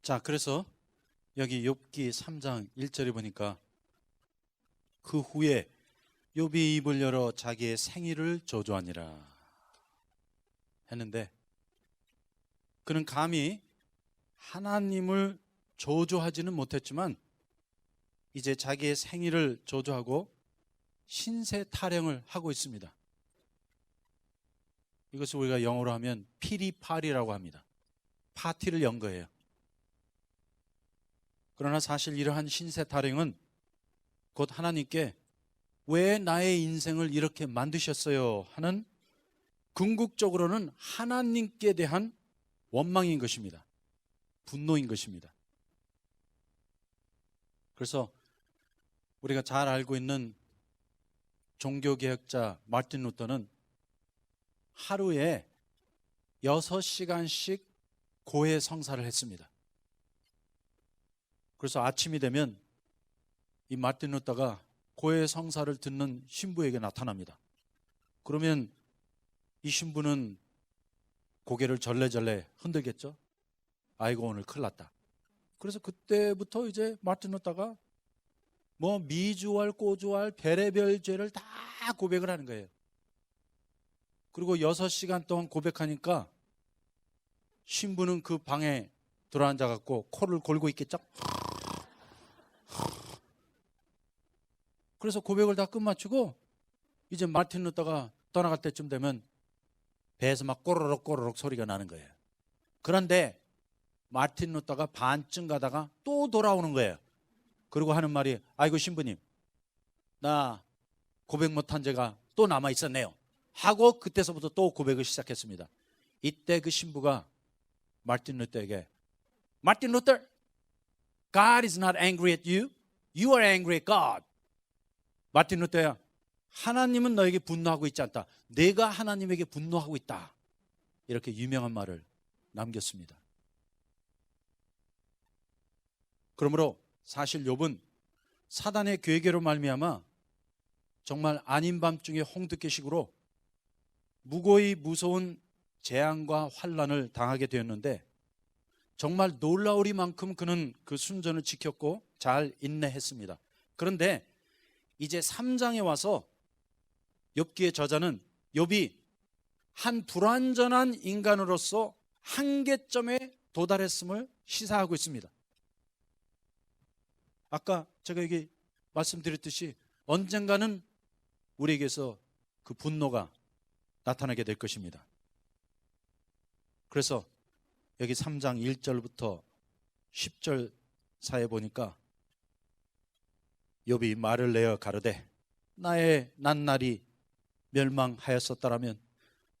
자, 그래서 여기 욥기 3장 1절에 보니까 그 후에 욥이 입을 열어 자기의 생일을 저주하니라 했는데, 그는 감히 하나님을 저주하지는 못했지만 이제 자기의 생일을 저주하고 신세 타령을 하고 있습니다. 이것을 우리가 영어로 하면 피리파리라고 합니다. 파티를 연 거예요. 그러나 사실 이러한 신세 타령은 곧 하나님께 왜 나의 인생을 이렇게 만드셨어요 하는 궁극적으로는 하나님께 대한 원망인 것입니다. 분노인 것입니다. 그래서 우리가 잘 알고 있는 종교개혁자 마틴 루터는 하루에 6시간씩 고해 성사를 했습니다. 그래서 아침이 되면 이 마틴 루터가 고해 성사를 듣는 신부에게 나타납니다. 그러면 이 신부는 고개를 절레절레 흔들겠죠. 아이고, 오늘 큰일 났다. 그래서 그때부터 이제 마틴 루터가 뭐 미주알, 꼬주알, 별의별 죄를 다 고백을 하는 거예요. 그리고 6시간 동안 고백하니까 신부는 그 방에 들어앉아갖고 코를 골고 있겠죠. 그래서 고백을 다 끝마치고 이제 마틴 루터가 떠나갈 때쯤 되면 배에서 막 꼬르륵 꼬르륵 소리가 나는 거예요. 그런데 마틴 루터가 반쯤 가다가 또 돌아오는 거예요. 그리고 하는 말이, 아이고 신부님, 나 고백 못한 죄가 또 남아 있었네요 하고 그때서부터 또 고백을 시작했습니다. 이때 그 신부가 마틴 루터에게, 마틴 루터, God is not angry at you. You are angry at God. 마틴 루터야, 하나님은 너에게 분노하고 있지 않다. 내가 하나님에게 분노하고 있다. 이렇게 유명한 말을 남겼습니다. 그러므로 사실 욥은 사단의 괴계로 말미암아 정말 아닌 밤중에 홍두깨식으로 무고히 무서운 재앙과 환난을 당하게 되었는데, 정말 놀라우리만큼 그는 그 순전을 지켰고 잘 인내했습니다. 그런데 이제 3장에 와서 욥기의 저자는 욥이 한 불완전한 인간으로서 한계점에 도달했음을 시사하고 있습니다. 아까 제가 여기 말씀드렸듯이 언젠가는 우리에게서 그 분노가 나타나게 될 것입니다. 그래서 여기 3장 1절부터 10절 사이에 보니까 욥이 말을 내어 가로되, 나의 낱날이 멸망하였었더라면,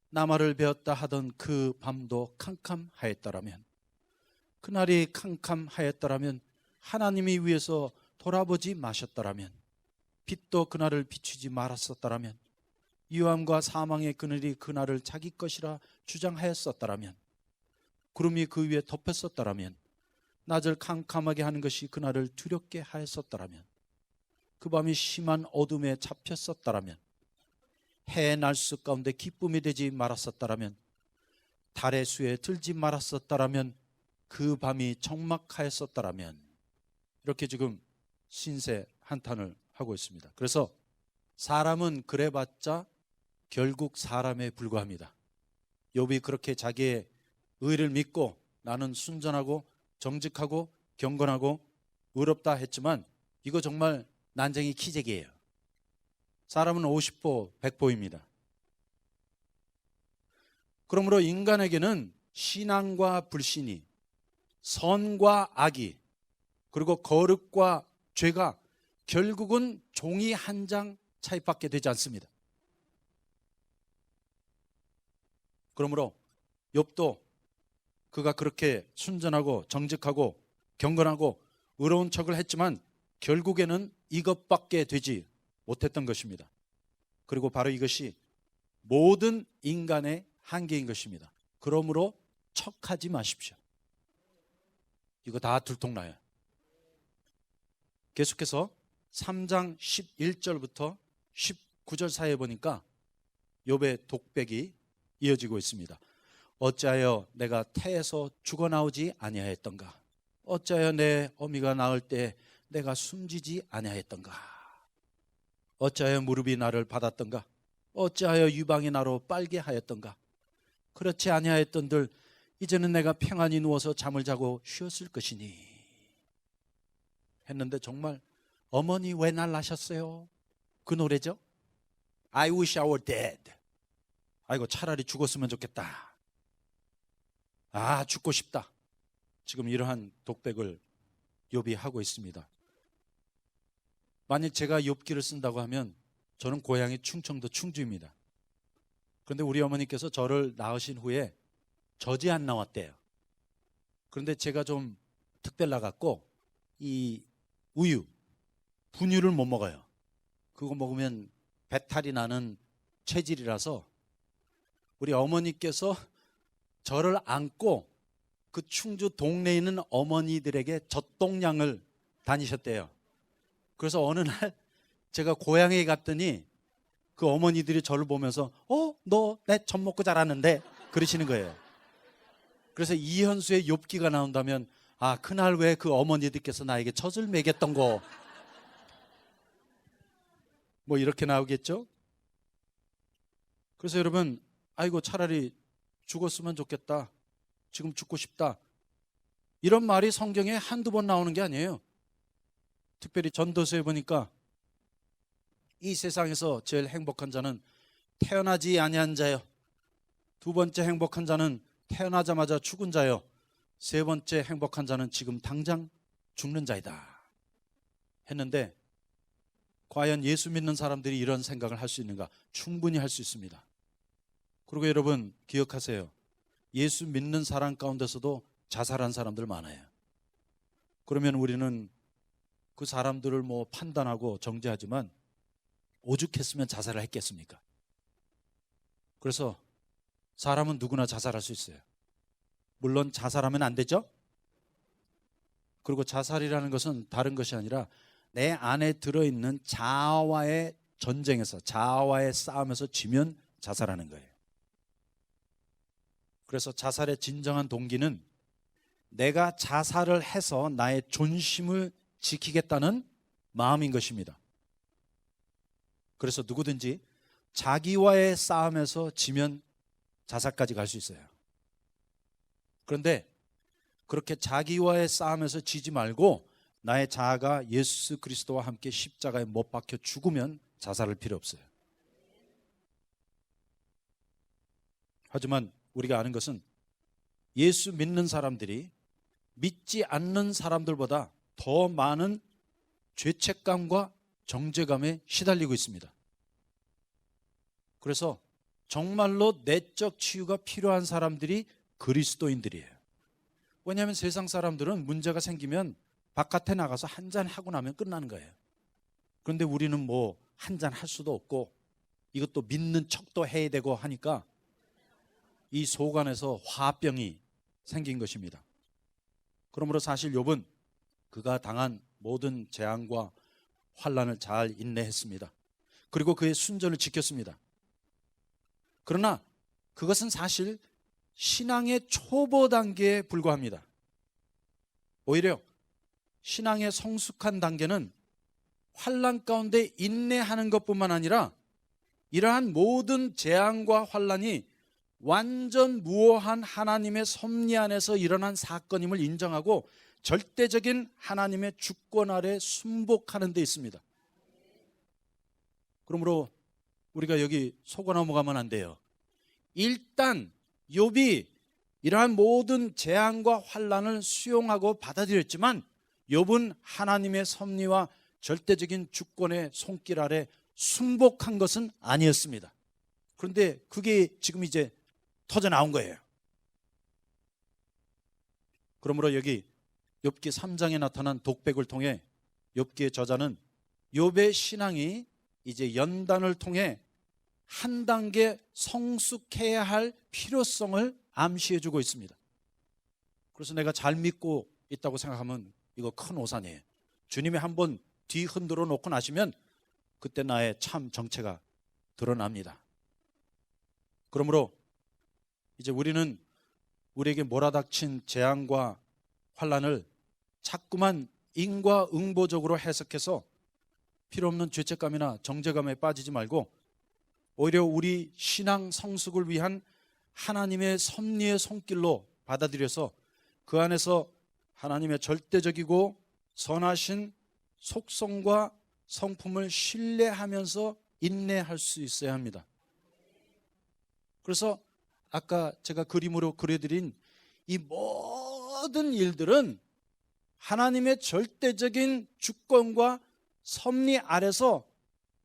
나말을 베었다 하던 그 밤도 캄캄하였더라면, 그날이 캄캄하였더라면 하나님이 위에서 돌아보지 마셨더라면, 빛도 그날을 비추지 말았었더라면, 유암과 사망의 그늘이 그날을 자기 것이라 주장하였었더라면, 구름이 그 위에 덮였었더라면, 낮을 캄캄하게 하는 것이 그날을 두렵게 하였었더라면, 그 밤이 심한 어둠에 잡혔었더라면, 해의 날수 가운데 기쁨이 되지 말았었더라면, 달의 수에 들지 말았었더라면, 그 밤이 적막하였었더라면, 이렇게 지금 신세 한탄을 하고 있습니다. 그래서 사람은 그래봤자 결국 사람에 불과합니다. 욥이 그렇게 자기의 의를 믿고 나는 순전하고 정직하고 경건하고 의롭다 했지만 이거 정말 난쟁이 키재기예요. 사람은 50보 100보입니다. 그러므로 인간에게는 신앙과 불신이, 선과 악이, 그리고 거룩과 죄가 결국은 종이 한 장 차이밖에 되지 않습니다. 그러므로 욥도 그가 그렇게 순전하고 정직하고 경건하고 의로운 척을 했지만 결국에는 이것밖에 되지 못했던 것입니다. 그리고 바로 이것이 모든 인간의 한계인 것입니다. 그러므로 척하지 마십시오. 이거 다 들통나요. 계속해서 3장 11절부터 19절 사이에 보니까 욥의 독백이 이어지고 있습니다. 어찌하여 내가 태에서 죽어나오지 아니하였던가? 어찌하여 내 어미가 낳을 때 내가 숨지지 아니하였던가? 어찌하여 무릎이 나를 받았던가? 어찌하여 유방이 나로 빨게 하였던가? 그렇지 아니하였던들 이제는 내가 평안히 누워서 잠을 자고 쉬었을 것이니 했는데, 정말 어머니 왜 날 낳으셨어요? 그 노래죠. I wish I were dead. 아이고 차라리 죽었으면 좋겠다. 아 죽고 싶다. 지금 이러한 독백을 욥이 하고 있습니다. 만약 제가 욥기를 쓴다고 하면 저는 고향이 충청도 충주입니다. 그런데 우리 어머니께서 저를 낳으신 후에 젖이 안 나왔대요. 그런데 제가 좀 특별나 갖고 이 우유, 분유를 못 먹어요. 그거 먹으면 배탈이 나는 체질이라서 우리 어머니께서 저를 안고 그 충주 동네에 있는 어머니들에게 젖동량을 다니셨대요. 그래서 어느 날 제가 고향에 갔더니 그 어머니들이 저를 보면서 너 내 젖 먹고 자랐는데 그러시는 거예요. 그래서 이현수의 욥기가 나온다면 아 그날 왜 그 어머니들께서 나에게 젖을 먹였던 거 뭐 이렇게 나오겠죠. 그래서 여러분 아이고 차라리 죽었으면 좋겠다, 지금 죽고 싶다, 이런 말이 성경에 한두 번 나오는 게 아니에요. 특별히 전도서에 보니까 이 세상에서 제일 행복한 자는 태어나지 아니한 자요, 두 번째 행복한 자는 태어나자마자 죽은 자요, 세 번째 행복한 자는 지금 당장 죽는 자이다 했는데, 과연 예수 믿는 사람들이 이런 생각을 할 수 있는가? 충분히 할 수 있습니다. 그리고 여러분 기억하세요. 예수 믿는 사람 가운데서도 자살한 사람들 많아요. 그러면 우리는 그 사람들을 뭐 판단하고 정죄하지만 오죽했으면 자살을 했겠습니까? 그래서 사람은 누구나 자살할 수 있어요. 물론 자살하면 안 되죠. 그리고 자살이라는 것은 다른 것이 아니라 내 안에 들어있는 자아와의 전쟁에서, 자아와의 싸움에서 지면 자살하는 거예요. 그래서 자살의 진정한 동기는 내가 자살을 해서 나의 존심을 지키겠다는 마음인 것입니다. 그래서 누구든지 자기와의 싸움에서 지면 자살까지 갈 수 있어요. 그런데 그렇게 자기와의 싸움에서 지지 말고 나의 자아가 예수 그리스도와 함께 십자가에 못 박혀 죽으면 자살할 필요 없어요. 하지만 우리가 아는 것은 예수 믿는 사람들이 믿지 않는 사람들보다 더 많은 죄책감과 정죄감에 시달리고 있습니다. 그래서 정말로 내적 치유가 필요한 사람들이 그리스도인들이에요. 왜냐하면 세상 사람들은 문제가 생기면 바깥에 나가서 한잔 하고 나면 끝나는 거예요. 그런데 우리는 뭐 한잔 할 수도 없고 이것도 믿는 척도 해야 되고 하니까 이 속 안에서 화병이 생긴 것입니다. 그러므로 사실 욥은 그가 당한 모든 재앙과 환난을 잘 인내했습니다. 그리고 그의 순전을 지켰습니다. 그러나 그것은 사실 신앙의 초보 단계에 불과합니다. 오히려 신앙의 성숙한 단계는 환난 가운데 인내하는 것뿐만 아니라 이러한 모든 재앙과 환난이 완전 무오한 하나님의 섭리 안에서 일어난 사건임을 인정하고 절대적인 하나님의 주권 아래 순복하는 데 있습니다. 그러므로 우리가 여기 속아 넘어가면 안 돼요. 일단 욥이 이러한 모든 재앙과 환난을 수용하고 받아들였지만 욥은 하나님의 섭리와 절대적인 주권의 손길 아래 순복한 것은 아니었습니다. 그런데 그게 지금 이제 터져 나온 거예요. 그러므로 여기 욥기 3장에 나타난 독백을 통해 욥기의 저자는 욥의 신앙이 이제 연단을 통해 한 단계 성숙해야 할 필요성을 암시해주고 있습니다. 그래서 내가 잘 믿고 있다고 생각하면 이거 큰 오산이에요. 주님이 한번 뒤 흔들어 놓고 나시면 그때 나의 참 정체가 드러납니다. 그러므로 이제 우리는 우리에게 몰아닥친 재앙과 환난을 자꾸만 인과응보적으로 해석해서 필요없는 죄책감이나 정죄감에 빠지지 말고 오히려 우리 신앙 성숙을 위한 하나님의 섭리의 손길로 받아들여서 그 안에서 하나님의 절대적이고 선하신 속성과 성품을 신뢰하면서 인내할 수 있어야 합니다. 그래서 아까 제가 그림으로 그려드린 이 모든 일들은 하나님의 절대적인 주권과 섭리 아래서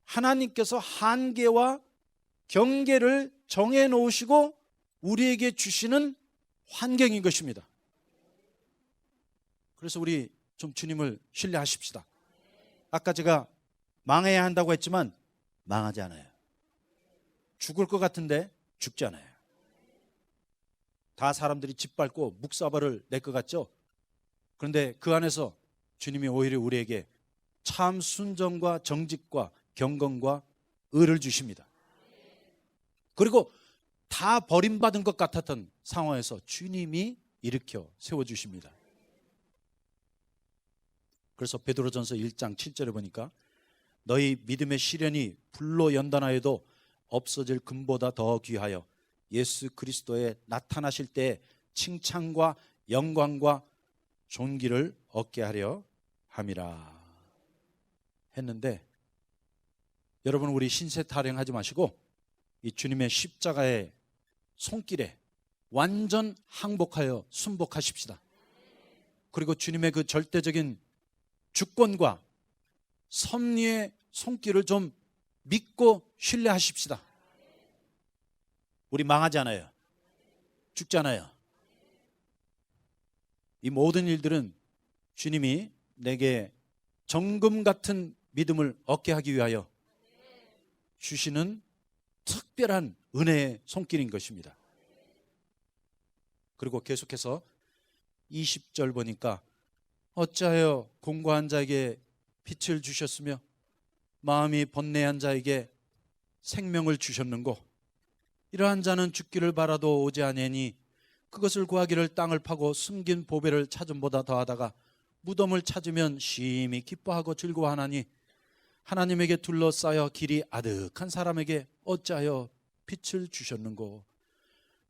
하나님께서 한계와 경계를 정해 놓으시고 우리에게 주시는 환경인 것입니다. 그래서 우리 좀 주님을 신뢰하십시다. 아까 제가 망해야 한다고 했지만 망하지 않아요. 죽을 것 같은데 죽지 않아요. 다 사람들이 짓밟고 묵사발을 낼 것 같죠? 그런데 그 안에서 주님이 오히려 우리에게 참 순정과 정직과 경건과 의를 주십니다. 그리고 다 버림받은 것 같았던 상황에서 주님이 일으켜 세워주십니다. 그래서 베드로전서 1장 7절에 보니까 너희 믿음의 시련이 불로 연단하여도 없어질 금보다 더 귀하여 예수 그리스도에 나타나실 때 칭찬과 영광과 존귀를 얻게 하려 함이라 했는데, 여러분 우리 신세 타령하지 마시고 이 주님의 십자가의 손길에 완전 항복하여 순복하십시다. 그리고 주님의 그 절대적인 주권과 섭리의 손길을 좀 믿고 신뢰하십시다. 우리 망하지 않아요. 죽지 않아요. 이 모든 일들은 주님이 내게 정금 같은 믿음을 얻게 하기 위하여 주시는 특별한 은혜의 손길인 것입니다. 그리고 계속해서 20절 보니까 어찌하여 공고한 자에게 빛을 주셨으며 마음이 번뇌한 자에게 생명을 주셨는고 이러한 자는 죽기를 바라도 오지 아니하니 그것을 구하기를 땅을 파고 숨긴 보배를 찾음보다 더하다가 무덤을 찾으면 심히 기뻐하고 즐거워하나니 하나님에게 둘러싸여 길이 아득한 사람에게 어찌하여 빛을 주셨는고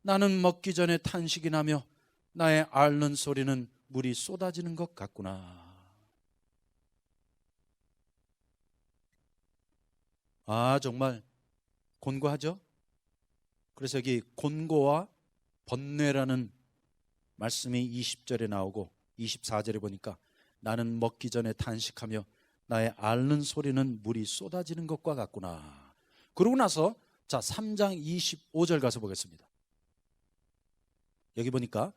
나는 먹기 전에 탄식이 나며 나의 앓는 소리는 물이 쏟아지는 것 같구나. 아, 정말 곤고하죠? 그래서 여기 곤고와 번뇌라는 말씀이 20절에 나오고 24절에 보니까 나는 먹기 전에 탄식하며 나의 앓는 소리는 물이 쏟아지는 것과 같구나. 그러고 나서 자 3장 25절 가서 보겠습니다. 여기 보니까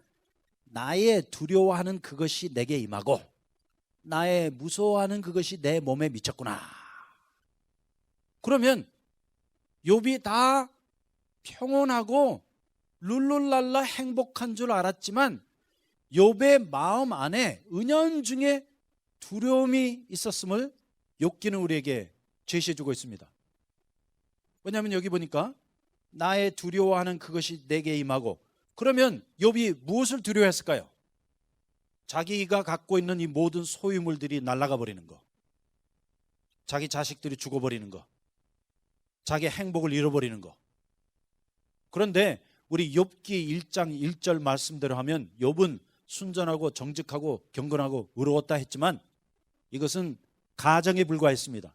나의 두려워하는 그것이 내게 임하고 나의 무서워하는 그것이 내 몸에 미쳤구나. 그러면 욥이 다 평온하고 룰룰랄라 행복한 줄 알았지만 욥의 마음 안에 은연중에 두려움이 있었음을 욥기는 우리에게 제시해주고 있습니다. 왜냐하면 여기 보니까 나의 두려워하는 그것이 내게 임하고, 그러면 욥이 무엇을 두려워했을까요? 자기가 갖고 있는 이 모든 소유물들이 날아가 버리는 거, 자기 자식들이 죽어버리는 거, 자기 행복을 잃어버리는 거. 그런데 우리 욥기 1장 1절 말씀대로 하면 욥은 순전하고 정직하고 경건하고 의로웠다 했지만 이것은 가정에 불과했습니다.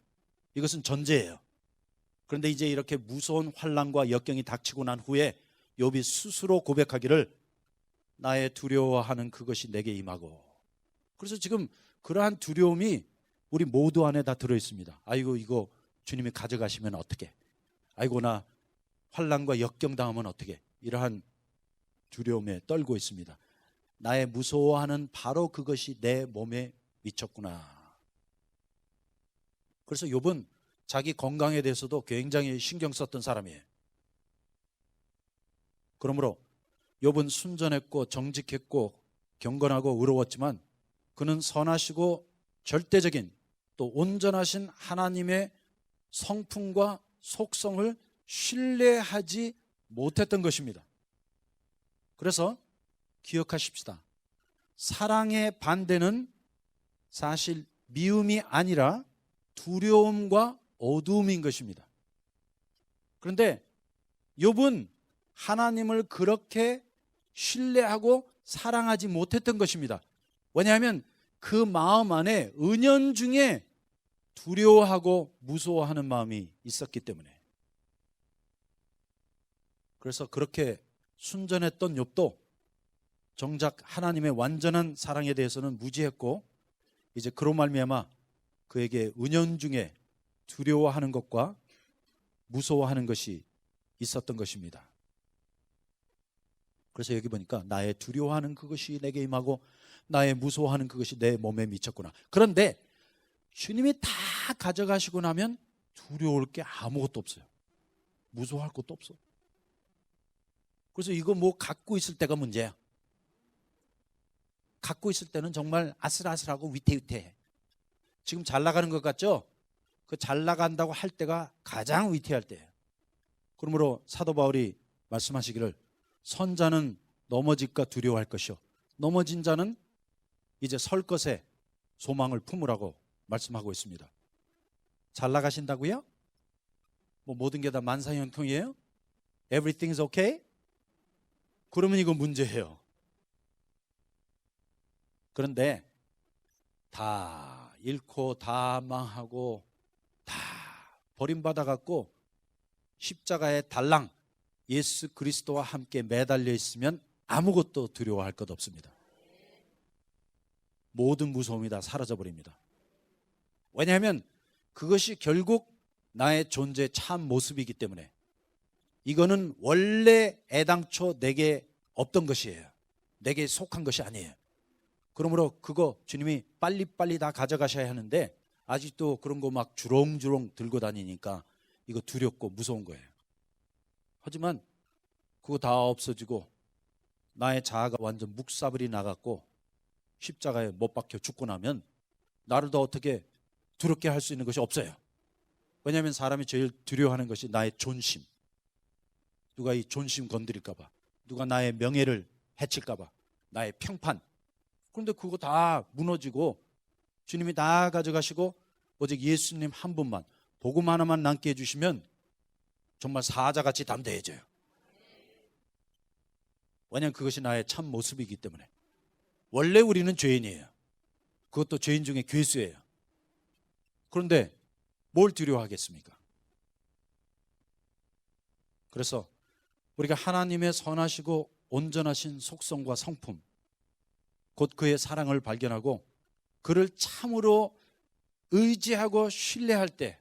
이것은 전제예요. 그런데 이제 이렇게 무서운 환난과 역경이 닥치고 난 후에 욥이 스스로 고백하기를 나의 두려워하는 그것이 내게 임하고. 그래서 지금 그러한 두려움이 우리 모두 안에 다 들어있습니다. 아이고 이거 주님이 가져가시면 어떡해, 아이고 나 환난과 역경 당하면 어떡해, 이러한 두려움에 떨고 있습니다. 나의 무서워하는 바로 그것이 내 몸에 미쳤구나. 그래서 욥은 자기 건강에 대해서도 굉장히 신경 썼던 사람이에요. 그러므로 욥은 순전했고 정직했고 경건하고 의로웠지만 그는 선하시고 절대적인 또 온전하신 하나님의 성품과 속성을 신뢰하지 못했던 것입니다. 그래서 기억하십시다. 사랑의 반대는 사실 미움이 아니라 두려움과 어두움인 것입니다. 그런데 욥은 하나님을 그렇게 신뢰하고 사랑하지 못했던 것입니다. 왜냐하면 그 마음 안에 은연중에 두려워하고 무서워하는 마음이 있었기 때문에. 그래서 그렇게 순전했던 욥도 정작 하나님의 완전한 사랑에 대해서는 무지했고, 이제 그로 말미암아 그에게 은연중에 두려워하는 것과 무서워하는 것이 있었던 것입니다. 그래서 여기 보니까 나의 두려워하는 그것이 내게 임하고 나의 무서워하는 그것이 내 몸에 미쳤구나. 그런데 주님이 다 가져가시고 나면 두려울 게 아무것도 없어요. 무서워할 것도 없어. 그래서 이거 뭐 갖고 있을 때가 문제야. 갖고 있을 때는 정말 아슬아슬하고 위태위태해. 지금 잘 나가는 것 같죠? 그 잘 나간다고 할 때가 가장 위태할 때예요. 그러므로 사도 바울이 말씀하시기를 선자는 넘어질까 두려워할 것이요 넘어진 자는 이제 설 것에 소망을 품으라고 말씀하고 있습니다. 잘 나가신다고요? 뭐 모든 게 다 만사형통이에요? Everything is okay? 그러면 이거 문제예요. 그런데 다 잃고 다 망하고 다 버림받아갖고 십자가의 달랑 예수 그리스도와 함께 매달려 있으면 아무것도 두려워할 것 없습니다. 모든 무서움이 다 사라져버립니다. 왜냐하면 그것이 결국 나의 존재의 참 모습이기 때문에. 이거는 원래 애당초 내게 없던 것이에요. 내게 속한 것이 아니에요. 그러므로 그거 주님이 빨리빨리 다 가져가셔야 하는데 아직도 그런 거 막 주렁주렁 들고 다니니까 이거 두렵고 무서운 거예요. 하지만 그거 다 없어지고 나의 자아가 완전 묵사발이 나갔고 십자가에 못 박혀 죽고 나면 나를 더 어떻게 두렵게 할 수 있는 것이 없어요. 왜냐하면 사람이 제일 두려워하는 것이 나의 존심. 누가 이 존심 건드릴까 봐, 누가 나의 명예를 해칠까 봐, 나의 평판. 그런데 그거 다 무너지고 주님이 다 가져가시고 오직 예수님 한 분만, 복음 하나만 남게 해주시면 정말 사자같이 담대해져요. 왜냐하면 그것이 나의 참 모습이기 때문에. 원래 우리는 죄인이에요. 그것도 죄인 중에 괴수예요. 그런데 뭘 두려워하겠습니까? 그래서 우리가 하나님의 선하시고 온전하신 속성과 성품, 곧 그의 사랑을 발견하고 그를 참으로 의지하고 신뢰할 때,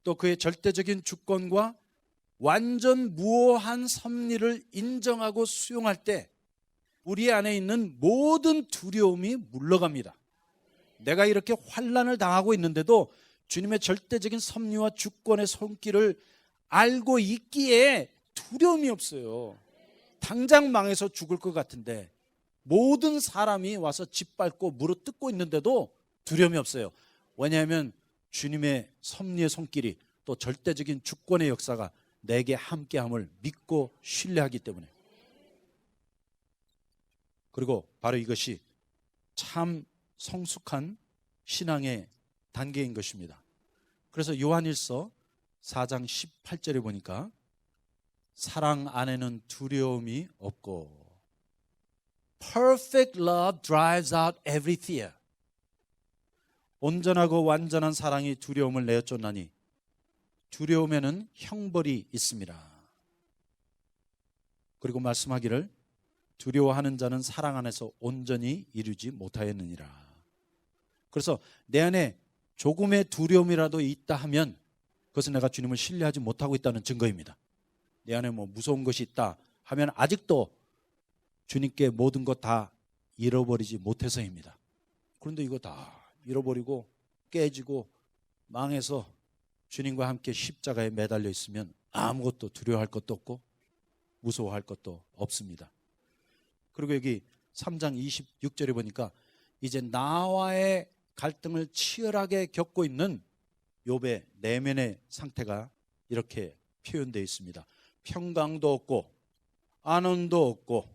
또 그의 절대적인 주권과 완전 무오한 섭리를 인정하고 수용할 때 우리 안에 있는 모든 두려움이 물러갑니다. 내가 이렇게 환난을 당하고 있는데도 주님의 절대적인 섭리와 주권의 손길을 알고 있기에 두려움이 없어요. 당장 망해서 죽을 것 같은데 모든 사람이 와서 짓밟고 물어뜯고 있는데도 두려움이 없어요. 왜냐하면 주님의 섭리의 손길이 또 절대적인 주권의 역사가 내게 함께함을 믿고 신뢰하기 때문에. 그리고 바로 이것이 참 성숙한 신앙의 단계인 것입니다. 그래서 요한일서 4장 18절에 보니까 사랑 안에는 두려움이 없고 Perfect love drives out every fear. 온전하고 완전한 사랑이 두려움을 내어쫓나니 두려움에는 형벌이 있습니다. 그리고 말씀하기를 두려워하는 자는 사랑 안에서 온전히 이루지 못하였느니라. 그래서 내 안에 조금의 두려움이라도 있다 하면 그것은 내가 주님을 신뢰하지 못하고 있다는 증거입니다. 내 안에 뭐 무서운 것이 있다 하면 아직도 주님께 모든 것 다 잃어버리지 못해서입니다. 그런데 이거 다 잃어버리고 깨지고 망해서 주님과 함께 십자가에 매달려 있으면 아무것도 두려워할 것도 없고 무서워할 것도 없습니다. 그리고 여기 3장 26절에 보니까 이제 나와의 갈등을 치열하게 겪고 있는 욥의 내면의 상태가 이렇게 표현되어 있습니다. 평강도 없고 안온도 없고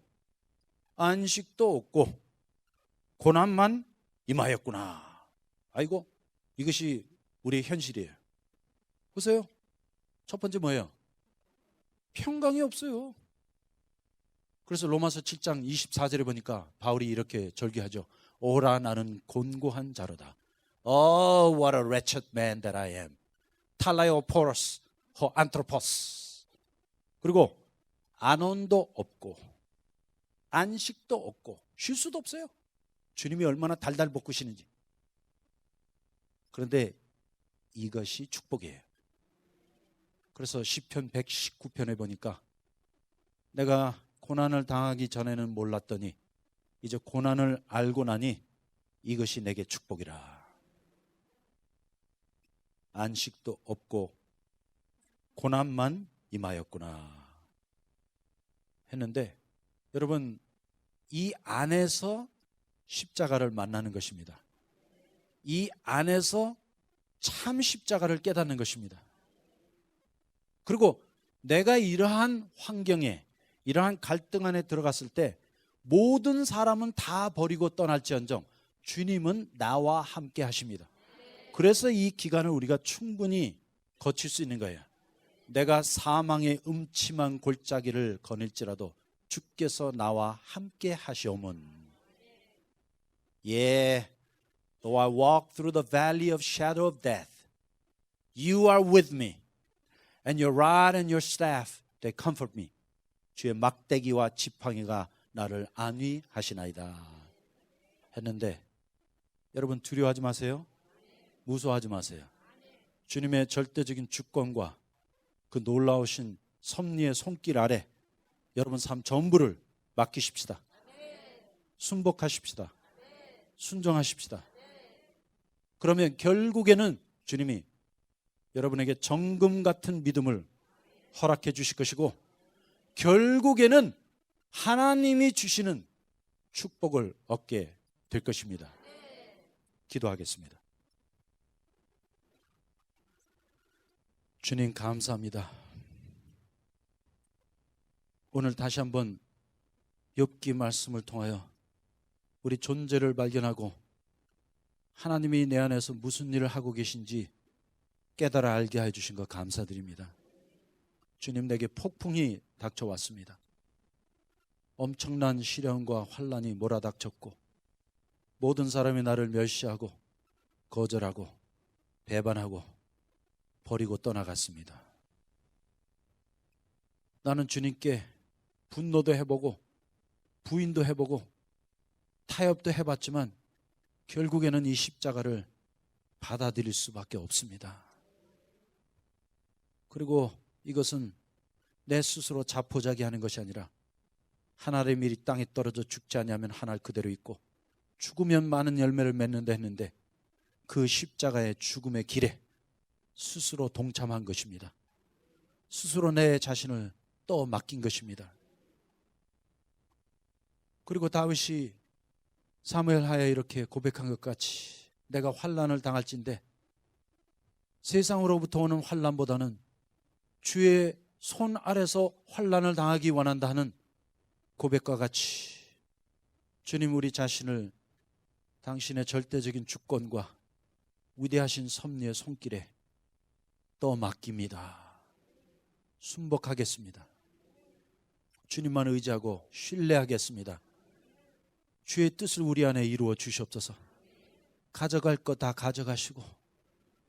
안식도 없고 고난만 임하였구나. 아이고, 이것이 우리의 현실이에요. 보세요. 첫 번째 뭐예요? 평강이 없어요. 그래서 로마서 7장 24절에 보니까 바울이 이렇게 절규하죠. 오라 나는 곤고한 자로다. Oh, what a wretched man that I am. 탈라이오포로스, 호 안트로포스. 그리고 안온도 없고 안식도 없고 쉴 수도 없어요. 주님이 얼마나 달달 볶으시는지. 그런데 이것이 축복이에요. 그래서 시편 119편에 보니까 내가 고난을 당하기 전에는 몰랐더니 이제 고난을 알고 나니 이것이 내게 축복이라. 안식도 없고 고난만 임하였구나 했는데, 여러분, 이 안에서 십자가를 만나는 것입니다. 이 안에서 참 십자가를 깨닫는 것입니다. 그리고 내가 이러한 환경에, 이러한 갈등 안에 들어갔을 때 모든 사람은 다 버리고 떠날지언정 주님은 나와 함께 하십니다. 그래서 이 기간을 우리가 충분히 거칠 수 있는 거예요. 내가 사망의 음침한 골짜기를 거닐지라도 주께서 나와 함께 하시오면, Yeah, though I walk through the valley of shadow of death, you are with me, and your rod and your staff, they comfort me. 주의 막대기와 지팡이가 나를 안위하시나이다 했는데, 여러분 두려워하지 마세요. 무서워하지 마세요. 주님의 절대적인 주권과 그 놀라우신 섭리의 손길 아래 여러분 삶 전부를 맡기십시다. 순복하십시다. 순종하십시다. 그러면 결국에는 주님이 여러분에게 정금 같은 믿음을 허락해 주실 것이고, 결국에는 하나님이 주시는 축복을 얻게 될 것입니다. 기도하겠습니다. 주님 감사합니다. 오늘 다시 한번 욥기 말씀을 통하여 우리 존재를 발견하고 하나님이 내 안에서 무슨 일을 하고 계신지 깨달아 알게 해주신 것 감사드립니다. 주님, 내게 폭풍이 닥쳐왔습니다. 엄청난 시련과 환난이 몰아닥쳤고 모든 사람이 나를 멸시하고 거절하고 배반하고 버리고 떠나갔습니다. 나는 주님께 분노도 해보고 부인도 해보고 타협도 해봤지만 결국에는 이 십자가를 받아들일 수밖에 없습니다. 그리고 이것은 내 스스로 자포자기하는 것이 아니라 하나의 밀이 땅에 떨어져 죽지 않으면 하나 그대로 있고 죽으면 많은 열매를 맺는다 했는데, 그 십자가의 죽음의 길에 스스로 동참한 것입니다. 스스로 내 자신을 또 맡긴 것입니다. 그리고 다윗이 사무엘하에 이렇게 고백한 것 같이 내가 환난을 당할진대 세상으로부터 오는 환난보다는 주의 손 아래서 환난을 당하기 원한다 하는 고백과 같이, 주님, 우리 자신을 당신의 절대적인 주권과 위대하신 섭리의 손길에 또 맡깁니다. 순복하겠습니다. 주님만 의지하고 신뢰하겠습니다. 주의 뜻을 우리 안에 이루어 주시옵소서. 가져갈 거 다 가져가시고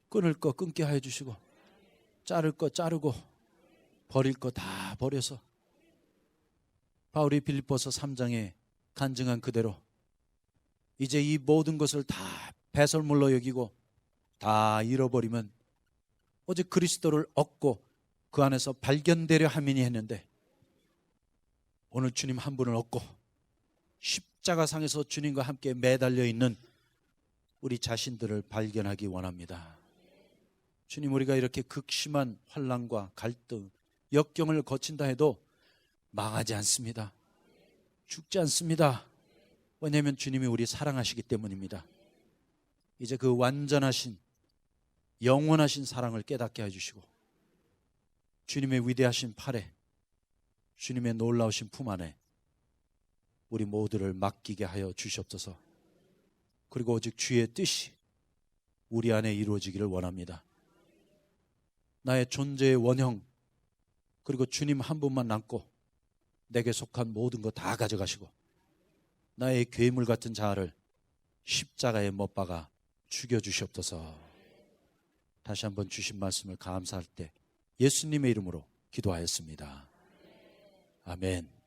끊을 거 끊게 하여 주시고 자를 거 자르고 버릴 거 다 버려서 바울이 빌립보서 3장에 간증한 그대로 이제 이 모든 것을 다 배설물로 여기고 다 잃어버리면 오직 그리스도를 얻고 그 안에서 발견되려 함이니 했는데, 오늘 주님 한 분을 얻고 십자가상에서 주님과 함께 매달려 있는 우리 자신들을 발견하기 원합니다. 주님, 우리가 이렇게 극심한 환난과 갈등, 역경을 거친다 해도 망하지 않습니다. 죽지 않습니다. 왜냐하면 주님이 우리 사랑하시기 때문입니다. 이제 그 완전하신 영원하신 사랑을 깨닫게 해주시고 주님의 위대하신 팔에, 주님의 놀라우신 품 안에 우리 모두를 맡기게 하여 주시옵소서. 그리고 오직 주의 뜻이, 우리 안에 이루어지기를 원합니다. 나의 존재의 원형, 그리고 주님 한 분만 남고 내게 속한 모든 거 다 가져가시고 나의 괴물 같은 자아를 십자가에 못 박아 죽여주시옵소서. 다시 한번 주신 말씀을 감사할 때 예수님의 이름으로 기도하였습니다. 아멘.